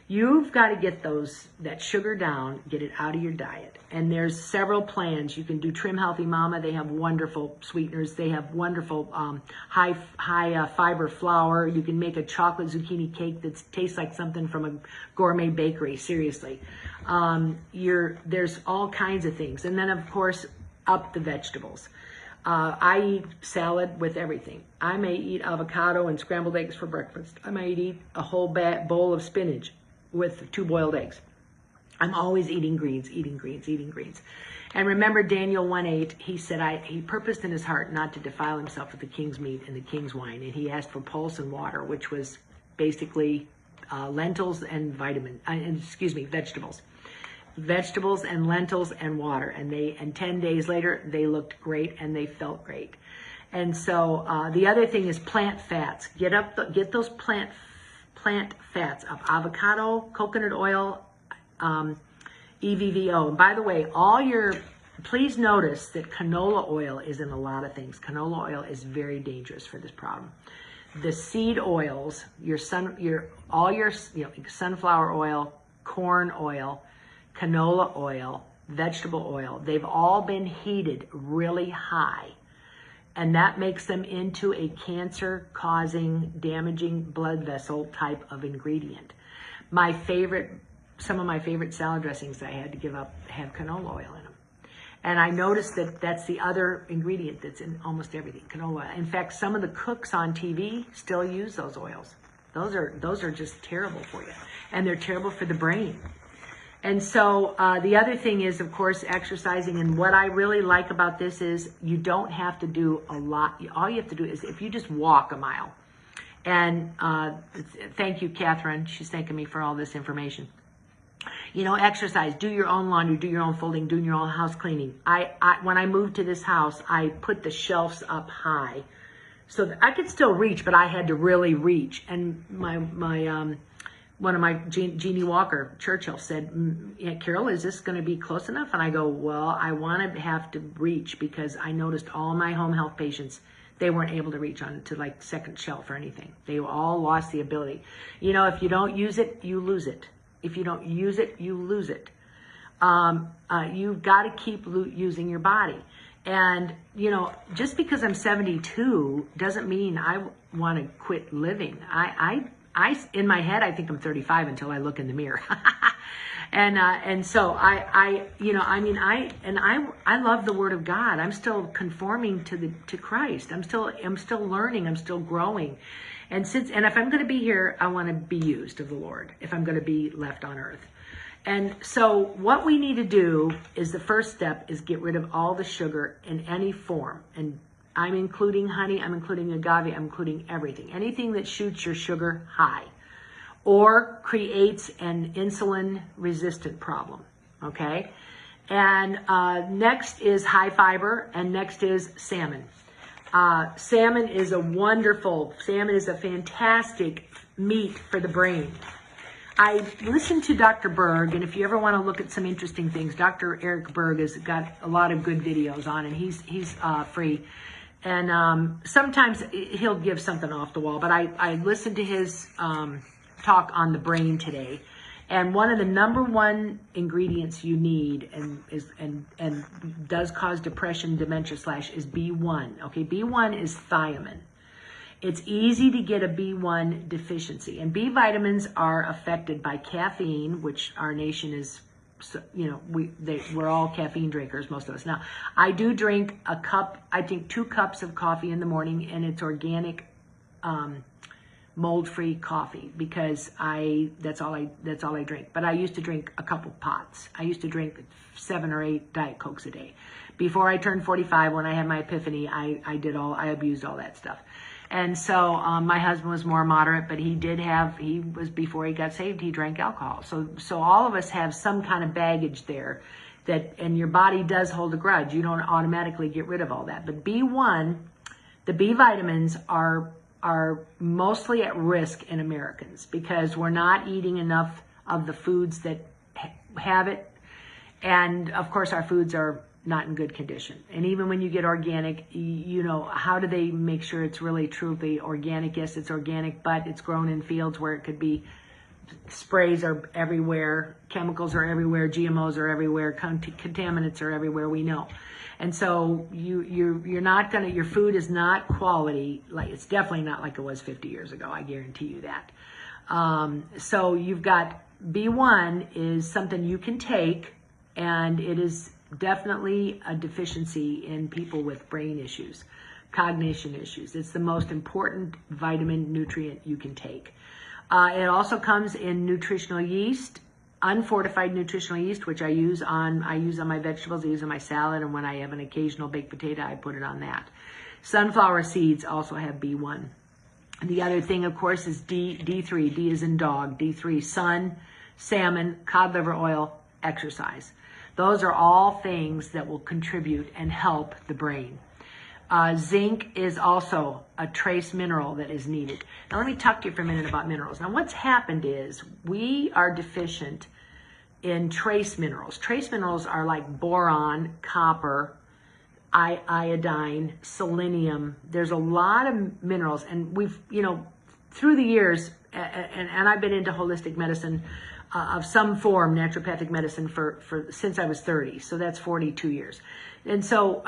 you've got to get that sugar down, get it out of your diet. And there's several plans. You can do Trim Healthy Mama. They have wonderful sweeteners. They have wonderful high fiber flour. You can make a chocolate zucchini cake that tastes like something from a gourmet bakery. Seriously, there's all kinds of things. And then of course up the vegetables. I eat salad with everything. I may eat avocado and scrambled eggs for breakfast. I might eat a whole bowl of spinach with 2 boiled eggs. I'm always eating greens. And remember Daniel 1:8, he said, he purposed in his heart not to defile himself with the king's meat and the king's wine. And he asked for pulse and water, which was basically lentils and vegetables. Vegetables and lentils and water. And 10 days later, they looked great and they felt great. And so the other thing is plant fats. Get those plant fats of avocado, coconut oil, EVVO. And by the way, please notice that canola oil is in a lot of things. Canola oil is very dangerous for this problem. The seed oils, sunflower oil, corn oil, canola oil, vegetable oil, they've all been heated really high. And that makes them into a cancer-causing, damaging blood vessel type of ingredient. Some of my favorite salad dressings I had to give up have canola oil in them. And I noticed that that's the other ingredient that's in almost everything, canola oil. In fact, some of the cooks on TV still use those oils. Those are just terrible for you. And they're terrible for the brain. And so the other thing is, of course, exercising. And what I really like about this is you don't have to do a lot. All you have to do is if you just walk a mile. And thank you, Catherine. She's thanking me for all this information. Exercise, do your own laundry, do your own folding, do your own house cleaning. When I moved to this house, I put the shelves up high so that I could still reach, but I had to really reach. And one of my, Jeannie Walker Churchill said, Carol, is this going to be close enough? And I go, well, I want to have to reach because I noticed all my home health patients, they weren't able to reach on to like second shelf or anything. They all lost the ability. If you don't use it, you lose it. If you don't use it, you lose it. You've got to keep using your body. And, you know, just because I'm 72 doesn't mean I want to quit living. I, in my head, I think I'm 35 until I look in the mirror. And so I love the Word of God. I'm still conforming to Christ. I'm still learning. I'm still growing. And if I'm going to be here, I want to be used of the Lord if I'm going to be left on earth. And so what we need to do is, the first step is get rid of all the sugar in any form. And I'm including honey, I'm including agave, I'm including everything. Anything that shoots your sugar high or creates an insulin resistant problem, okay? And next is high fiber, and next is salmon. Salmon is a fantastic meat for the brain. I listened to Dr. Berg, and if you ever want to look at some interesting things, Dr. Eric Berg has got a lot of good videos on, and he's free. And sometimes he'll give something off the wall, but I listened to his talk on the brain today. And one of the number one ingredients you need and does cause depression, dementia / is B1. Okay, B1 is thiamine. It's easy to get a B1 deficiency, and B vitamins are affected by caffeine, which our nation is, you know, we're all caffeine drinkers, most of us. Now, I do drink a cup, I think 2 cups of coffee in the morning, and it's organic, mold-free coffee, because that's all I drink. But I used to drink a couple pots. I used to drink 7 or 8 Diet Cokes a day. Before I turned 45, when I had my epiphany, I abused all that stuff. And so my husband was more moderate, but before he got saved, he drank alcohol. So all of us have some kind of baggage there, and your body does hold a grudge. You don't automatically get rid of all that. But B1, the B vitamins are mostly at risk in Americans because we're not eating enough of the foods that have it. And of course, our foods are not in good condition. And even when you get organic, you know, how do they make sure it's really truly organic? Yes, it's organic, but it's grown in fields where it could be, sprays are everywhere, chemicals are everywhere, GMOs are everywhere, contaminants are everywhere, we know. And so you're not gonna, your food is not quality, like it's definitely not like it was 50 years ago, I guarantee you that. So you've got B1 is something you can take, and it is definitely a deficiency in people with brain issues, cognition issues. It's the most important vitamin nutrient you can take. It also comes in nutritional yeast, unfortified nutritional yeast, which I use on my vegetables, I use on my salad, and when I have an occasional baked potato, I put it on that. Sunflower seeds also have B1. And the other thing, of course, is D3. D is in dog. D3, sun, salmon, cod liver oil, exercise. Those are all things that will contribute and help the brain. Zinc is also a trace mineral that is needed. Now let me talk to you for a minute about minerals. Now what's happened is we are deficient in trace minerals. Trace minerals are like boron, copper, iodine, selenium. There's a lot of minerals, and we've, you know, through the years, and I've been into holistic medicine of some form, naturopathic medicine since I was 30, so that's 42 years. And so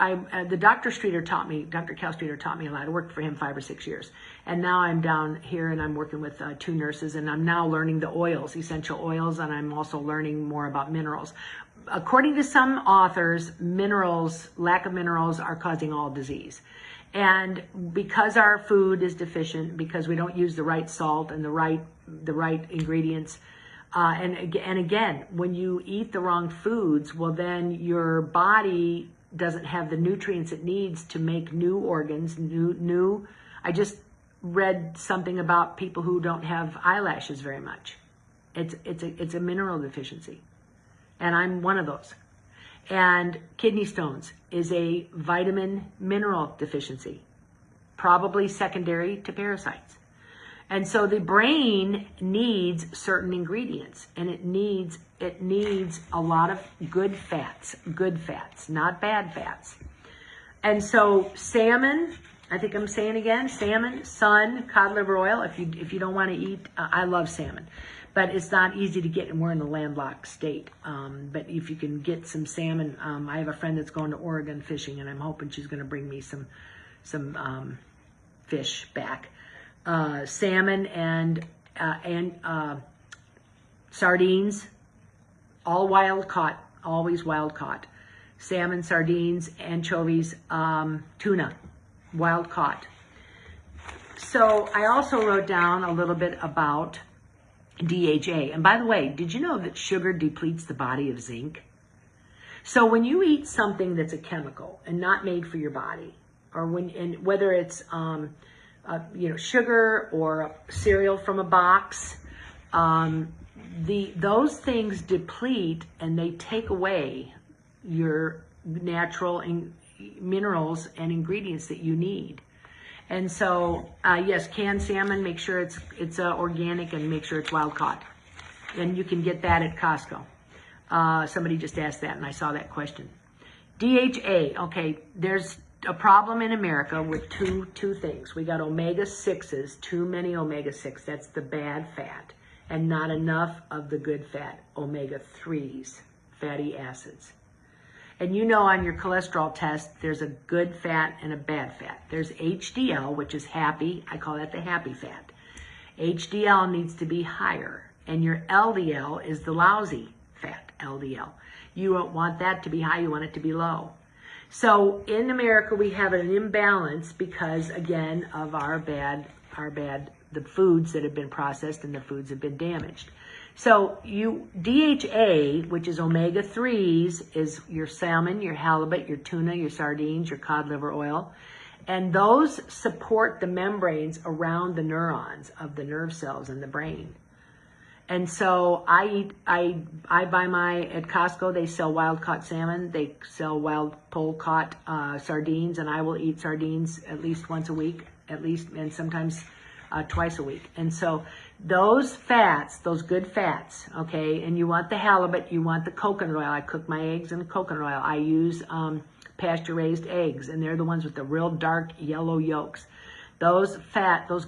the Dr. Streeter taught me, Dr. Cal Streeter taught me a lot. I worked for him 5 or 6 years. And now I'm down here and I'm working with 2 nurses, and I'm now learning the oils, essential oils, and I'm also learning more about minerals. According to some authors, lack of minerals are causing all disease. And because our food is deficient, because we don't use the right salt and the right ingredients, and again, when you eat the wrong foods, well, then your body doesn't have the nutrients it needs to make new organs, I just read something about people who don't have eyelashes very much. It's a mineral deficiency, and I'm one of those. And kidney stones is a vitamin mineral deficiency, probably secondary to parasites. And so the brain needs certain ingredients, and it needs a lot of good fats, not bad fats. And so salmon, I think I'm saying again, salmon, sun, cod liver oil, if you don't want to eat, I love salmon. but it's not easy to get, and we're in a landlocked state. But if you can get some salmon, I have a friend that's going to Oregon fishing, and I'm hoping she's going to bring me some fish back. Salmon and sardines, all wild caught, always wild caught. Salmon, sardines, anchovies, tuna, wild caught. So I also wrote down a little bit about DHA. And by the way, did you know that sugar depletes the body of zinc? So when you eat something that's a chemical and not made for your body, or whether it's sugar or cereal from a box, those things deplete and they take away your natural minerals and ingredients that you need. And so, yes, canned salmon, make sure it's organic and make sure it's wild caught. And you can get that at Costco. Somebody just asked that and I saw that question. DHA, okay, there's a problem in America with two things. We got omega-6s, too many omega-6, that's the bad fat, and not enough of the good fat, omega-3s, fatty acids. And you know on your cholesterol test, there's a good fat and a bad fat. There's HDL, which is happy. I call that the happy fat. HDL needs to be higher. And your LDL is the lousy fat, LDL. You don't want that to be high. You want it to be low. So in America, we have an imbalance because, again, of the foods that have been processed and the foods have been damaged. So DHA, which is omega-3s, is your salmon, your halibut, your tuna, your sardines, your cod liver oil. And those support the membranes around the neurons of the nerve cells in the brain. And so I buy at Costco, they sell wild caught salmon, they sell wild pole caught sardines, and I will eat sardines at least once a week, and sometimes twice a week. And so those fats, those good fats, okay, and you want the halibut, you want the coconut oil. I cook my eggs in coconut oil. I use pasture-raised eggs, and they're the ones with the real dark yellow yolks. Those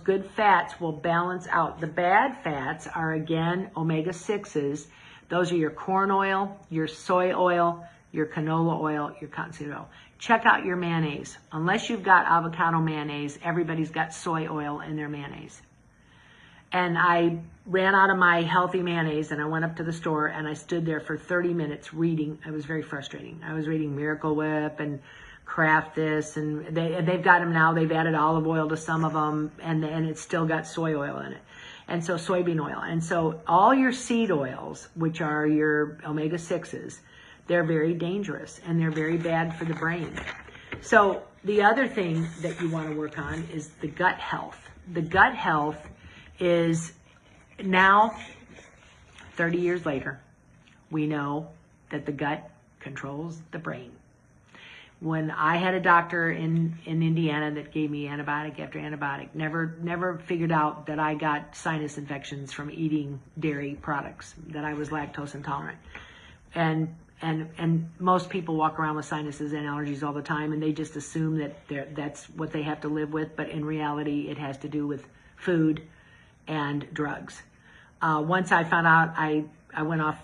good fats will balance out. The bad fats are, again, omega-6s. Those are your corn oil, your soy oil, your canola oil, your cottonseed oil. Check out your mayonnaise. Unless you've got avocado mayonnaise, everybody's got soy oil in their mayonnaise. And I ran out of my healthy mayonnaise and I went up to the store and I stood there for 30 minutes reading. It was very frustrating. I was reading Miracle Whip and Kraft this, and they've got them now. They've added olive oil to some of them, and it's still got soy oil in it. And so soybean oil. And so all your seed oils, which are your omega-6s, they're very dangerous and they're very bad for the brain. So the other thing that you want to work on is the gut health. The gut health is now, 30 years later, we know that the gut controls the brain. When I had a doctor in Indiana that gave me antibiotic after antibiotic, never figured out that I got sinus infections from eating dairy products, that I was lactose intolerant. And most people walk around with sinuses and allergies all the time, and they just assume that that's what they have to live with. But in reality, it has to do with food and drugs. Once I found out, I went off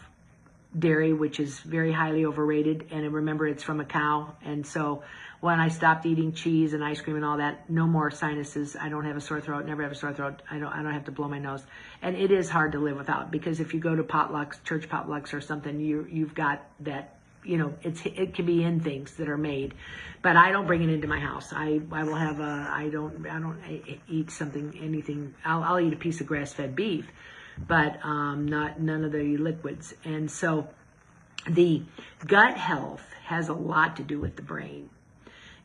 dairy, which is very highly overrated, and remember, it's from a cow. And so when I stopped eating cheese and ice cream and all that, no more sinuses. I don't have a sore throat, never have a sore throat. I don't have to blow my nose. And it is hard to live without, because if you go to potlucks, church potlucks or something, you've got that, it can be in things that are made, but I don't bring it into my house. I will have I don't eat anything. I'll eat a piece of grass-fed beef, but none of the liquids. And so the gut health has a lot to do with the brain.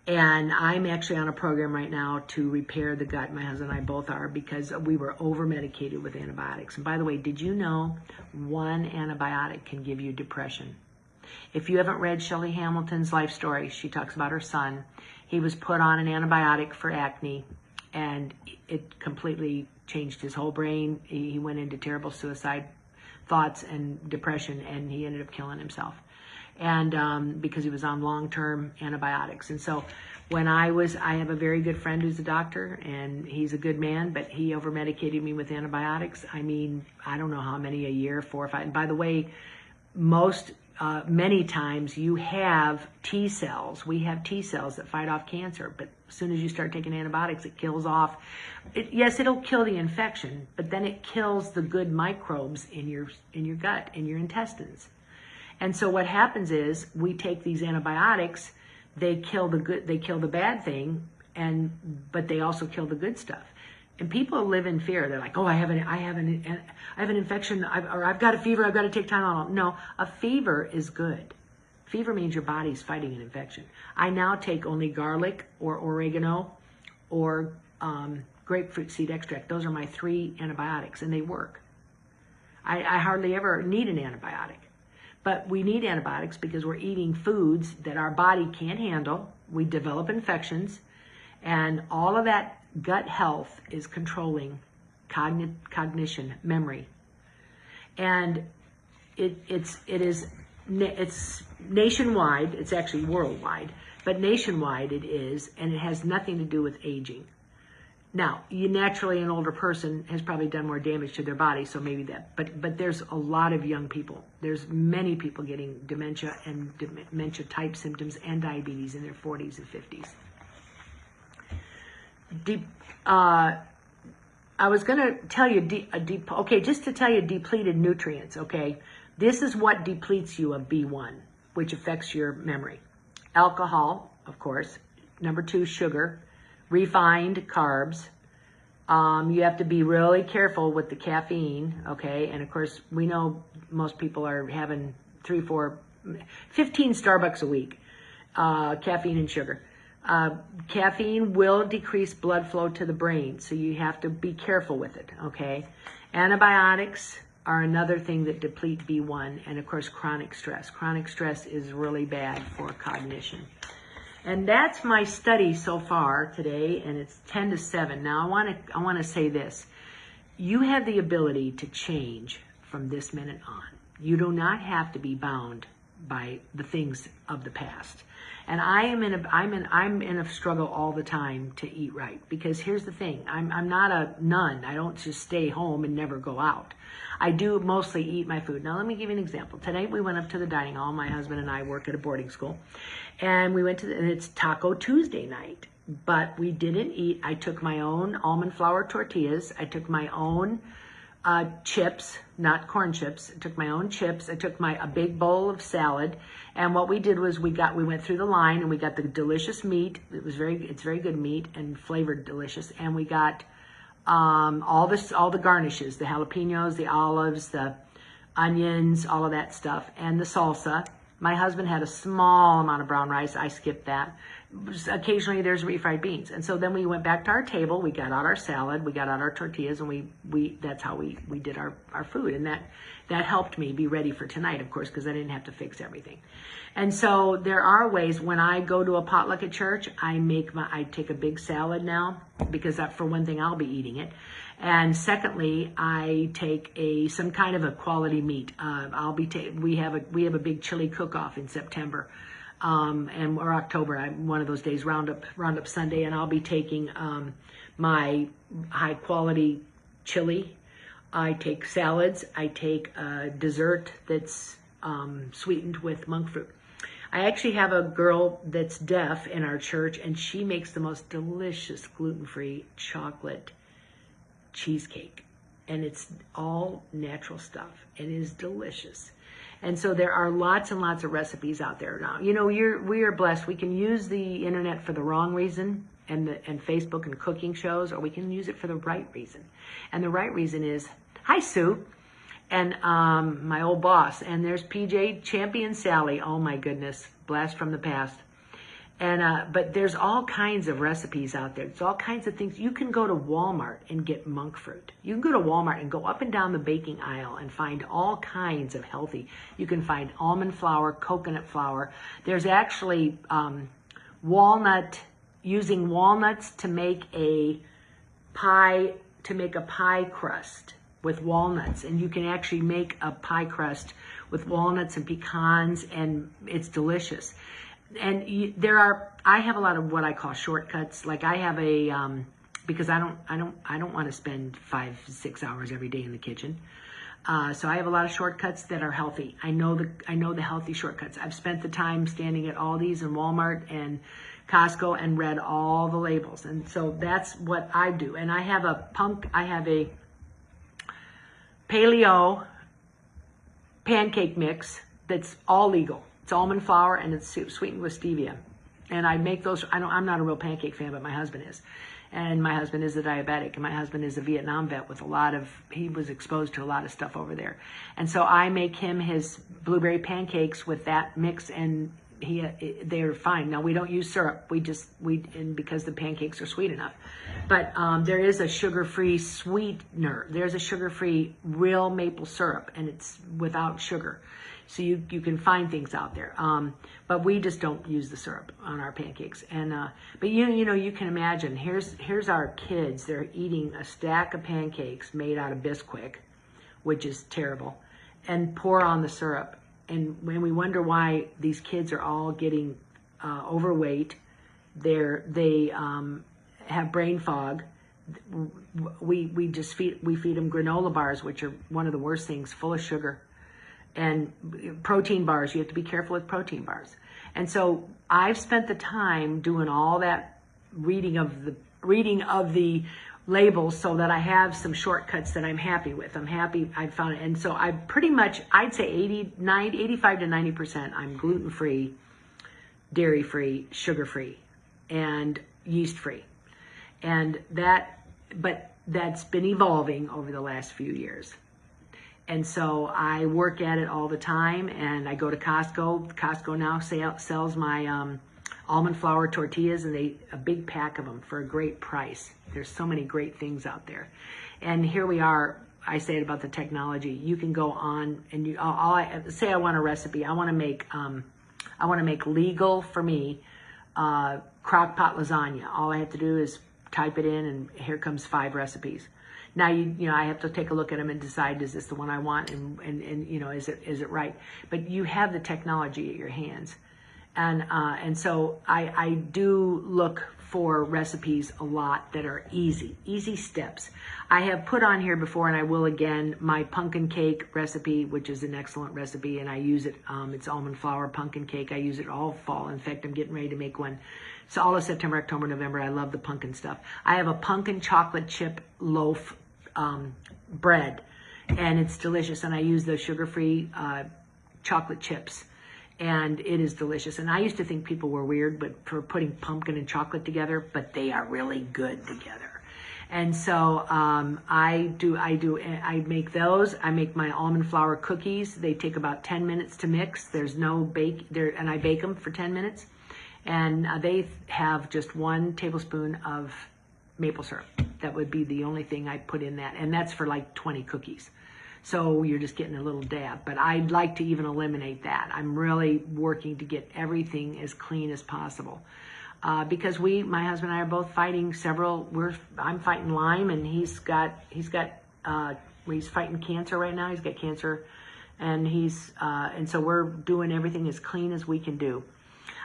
And I'm actually on a program right now to repair the gut. My husband and I both are, because we were over-medicated with antibiotics. And by the way, did you know one antibiotic can give you depression? If you haven't read Shelley Hamilton's life story, she talks about her son. He was put on an antibiotic for acne, and it completely changed his whole brain. He went into terrible suicide thoughts and depression, and he ended up killing himself. and because he was on long-term antibiotics. And so when I have a very good friend who's a doctor, and he's a good man, but he over-medicated me with antibiotics. I mean, I don't know how many a year, 4 or 5. And by the way, many times you have T cells. We have T cells that fight off cancer, but as soon as you start taking antibiotics, it kills off. Yes, it'll kill the infection, but then it kills the good microbes in your gut, in your intestines. And so what happens is we take these antibiotics, they kill the bad thing, but they also kill the good stuff. And people live in fear. They're like, oh, I have an infection, or I've got a fever, I've got to take Tylenol. No, a fever is good. Fever means your body's fighting an infection. I now take only garlic or oregano or grapefruit seed extract. Those are my 3 antibiotics, and they work. I hardly ever need an antibiotic. But we need antibiotics because we're eating foods that our body can't handle. We develop infections, and all of that gut health is controlling cognition, memory. And it's nationwide. It's actually worldwide, but nationwide it is, and it has nothing to do with aging. Now, an older person has probably done more damage to their body, so maybe that. But there's a lot of young people. There's many people getting dementia and dementia-type symptoms and diabetes in their 40s and 50s. I was going to tell you, just to tell you depleted nutrients, okay? This is what depletes you of B1, which affects your memory. Alcohol, of course. Number 2, sugar. Refined carbs. You have to be really careful with the caffeine, okay? And of course, we know most people are having 3, 4, 15 Starbucks a week, caffeine and sugar. Caffeine will decrease blood flow to the brain, so you have to be careful with it, okay? Antibiotics are another thing that deplete B1, and of course, chronic stress. Chronic stress is really bad for cognition. And that's my study so far today, and it's 10 to 7. Now, I want to say this. You have the ability to change from this minute on. You do not have to be bound by the things of the past. And I'm in a struggle all the time to eat right, because here's the thing. I'm not a nun. I don't just stay home and never go out. I do mostly eat my food. Now, let me give you an example. Tonight we went up to the dining hall. My husband and I work at a boarding school, and we went and it's Taco Tuesday night, but we didn't eat. I took my own almond flour tortillas. I took my own chips, not corn chips. I took my own chips. I took a big bowl of salad, and what we did was we went through the line and we got the delicious meat. It's very good meat and flavored delicious, and we got all the garnishes, the jalapenos, the olives, the onions, all of that stuff, and the salsa. My husband had a small amount of brown rice. I skipped that. Occasionally there's refried beans. And so then we went back to our table. We got out our salad. We got out our tortillas, and that's how we did our food. And that helped me be ready for tonight, of course, because I didn't have to fix everything. And so there are ways. When I go to a potluck at church, I take a big salad now, because for one thing, I'll be eating it. And secondly, I take some kind of a quality meat. We have a big chili cook-off in September, or October. One of those days, Roundup Sunday, and I'll be taking my high quality chili. I take salads. I take a dessert that's sweetened with monk fruit. I actually have a girl that's deaf in our church, and she makes the most delicious gluten-free chocolate cheesecake, and it's all natural stuff. It is delicious. And so there are lots and lots of recipes out there now. We are blessed. We can use the internet for the wrong reason, and Facebook and cooking shows, or we can use it for the right reason. And the right reason is, hi Sue, and my old boss, and there's PJ Champion Sally. Oh my goodness, blast from the past. And but there's all kinds of recipes out there. There's all kinds of things. You can go to Walmart and get monk fruit. You can go to Walmart and go up and down the baking aisle and find all kinds of healthy. You can find almond flour, coconut flour. There's actually using walnuts to make a pie crust with walnuts. And you can actually make a pie crust with walnuts and pecans, and it's delicious. And I have a lot of what I call shortcuts. Like I have because I don't want to spend 5-6 hours every day in the kitchen. So I have a lot of shortcuts that are healthy. I know the healthy shortcuts. I've spent the time standing at Aldi's and Walmart and Costco and read all the labels. And so that's what I do. And I have a paleo pancake mix that's all legal. It's almond flour and it's sweetened with stevia. And I make those. I'm not a real pancake fan, but my husband is. And my husband is a diabetic, and my husband is a Vietnam vet with he was exposed to a lot of stuff over there. And so I make him his blueberry pancakes with that mix, and they're fine. Now we don't use syrup, because the pancakes are sweet enough. But there is a sugar-free sweetener. There's a sugar-free real maple syrup, and it's without sugar. So you can find things out there, but we just don't use the syrup on our pancakes. And but you can imagine. Here's our kids. They're eating a stack of pancakes made out of Bisquick, which is terrible, and pour on the syrup. And when we wonder why these kids are all getting overweight, they have brain fog. We feed them granola bars, which are one of the worst things, full of sugar. And protein bars, you have to be careful with protein bars. And so I've spent the time doing all that reading of the labels so that I have some shortcuts that I'm happy with. I found it. And so I'd say 85 to 90%, I'm gluten-free, dairy-free, sugar-free, and yeast-free. And that's been evolving over the last few years. And so I work at it all the time, and I go to Costco. Costco now sells my almond flour tortillas, and a big pack of them for a great price. There's so many great things out there. And here we are. I say it about the technology. You can go on and say I want a recipe. I want to make legal for me crock pot lasagna. All I have to do is type it in, and here comes 5 recipes. Now I have to take a look at them and decide, is this the one I want, and is it right? But you have the technology at your hands, and so I do look for recipes a lot that are easy steps. I have put on here before, and I will again, my pumpkin cake recipe, which is an excellent recipe, and I use it. It's almond flour pumpkin cake. I use it all fall. In fact, I'm getting ready to make one. So all of September, October, November, I love the pumpkin stuff. I have a pumpkin chocolate chip loaf bread, and it's delicious, and I use the sugar-free chocolate chips, and it is delicious. And I used to think people were weird but for putting pumpkin and chocolate together, but they are really good together. And so I make those. I make my almond flour cookies. They take about 10 minutes to mix. There's no bake there, and I bake them for 10 minutes, and they have just 1 tablespoon of maple syrup. That would be the only thing I put in that, and that's for like 20 cookies. So you're just getting a little dab, but I'd like to even eliminate that. I'm really working to get everything as clean as possible, because my husband and I are both fighting I'm fighting Lyme, and he's fighting cancer right now. He's got cancer, and so we're doing everything as clean as we can do.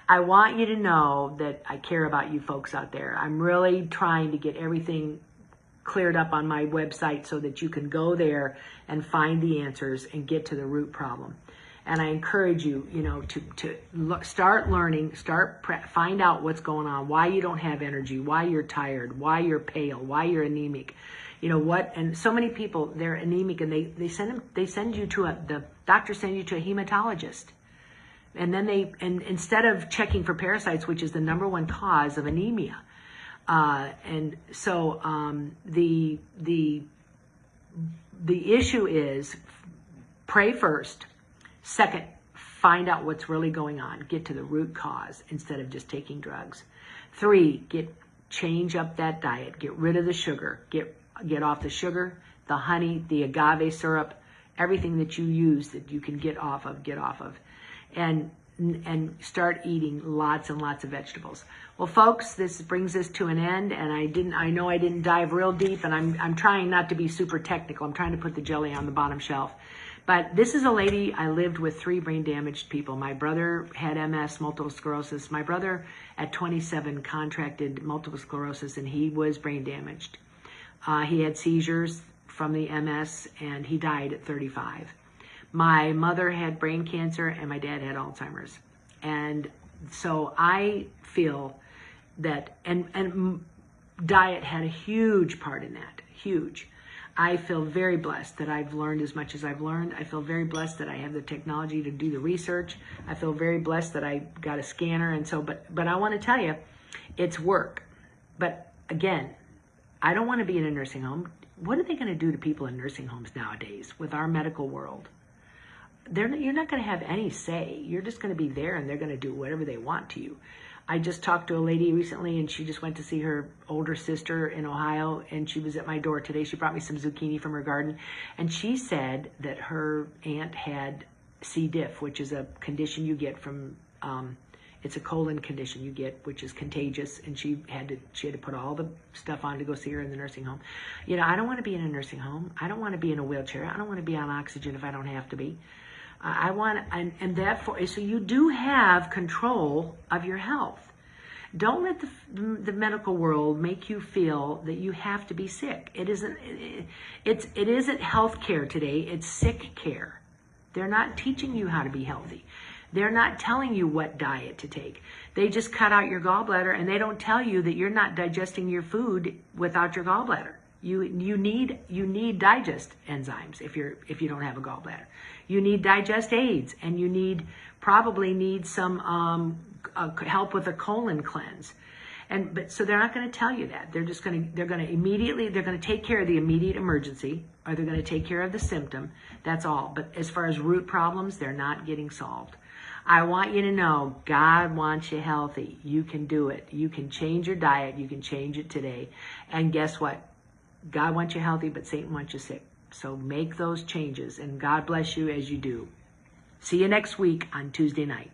I want you to know that I care about you folks out there. I'm really trying to get everything cleared up on my website so that you can go there and find the answers and get to the root problem. And I encourage you, to start learning, find out what's going on, why you don't have energy, why you're tired, why you're pale, why you're anemic. And so many people, they're anemic, and the doctor sends you to a hematologist. And then instead of checking for parasites, which is the #1 cause of anemia, and so the issue is, pray first. Second, find out what's really going on. Get to the root cause instead of just taking drugs. 3, change up that diet. Get rid of the sugar. Get off the sugar, the honey, the agave syrup, everything that you use that you can get off of. And start eating lots and lots of vegetables. Well, folks, this brings us to an end, and I know I didn't dive real deep, and I'm trying not to be super technical. I'm trying to put the jelly on the bottom shelf. But this is a lady, I lived with 3 brain damaged people. My brother had MS, multiple sclerosis. My brother at 27 contracted multiple sclerosis and he was brain damaged. He had seizures from the MS and he died at 35. My mother had brain cancer and my dad had Alzheimer's. And so I feel that, and diet had a huge part in that, huge. I feel very blessed that I've learned as much as I've learned. I feel very blessed that I have the technology to do the research. I feel very blessed that I got a scanner. And so, but I want to tell you, it's work. But again, I don't want to be in a nursing home. What are they going to do to people in nursing homes nowadays with our medical world? You're not going to have any say. You're just going to be there and they're going to do whatever they want to you. I just talked to a lady recently and she just went to see her older sister in Ohio and she was at my door today. She brought me some zucchini from her garden and she said that her aunt had C. diff, which is a condition you get from, it's a colon condition you get, which is contagious, and she had to put all the stuff on to go see her in the nursing home. You know, I don't want to be in a nursing home. I don't want to be in a wheelchair. I don't want to be on oxygen if I don't have to be. I want, and therefore, so you do have control of your health. Don't let the medical world make you feel that you have to be sick. It isn't health care today. It's sick care. They're not teaching you how to be healthy. They're not telling you what diet to take. They just cut out your gallbladder and they don't tell you that you're not digesting your food without your gallbladder. You need digest enzymes if you don't have a gallbladder. You need digest aids, and you probably need some help with a colon cleanse. But so they're not going to tell you that. They're going to take care of the immediate emergency, or they're going to take care of the symptom. That's all. But as far as root problems, they're not getting solved. I want you to know God wants you healthy. You can do it. You can change your diet. You can change it today. And guess what? God wants you healthy, but Satan wants you sick. So make those changes, and God bless you as you do. See you next week on Tuesday night.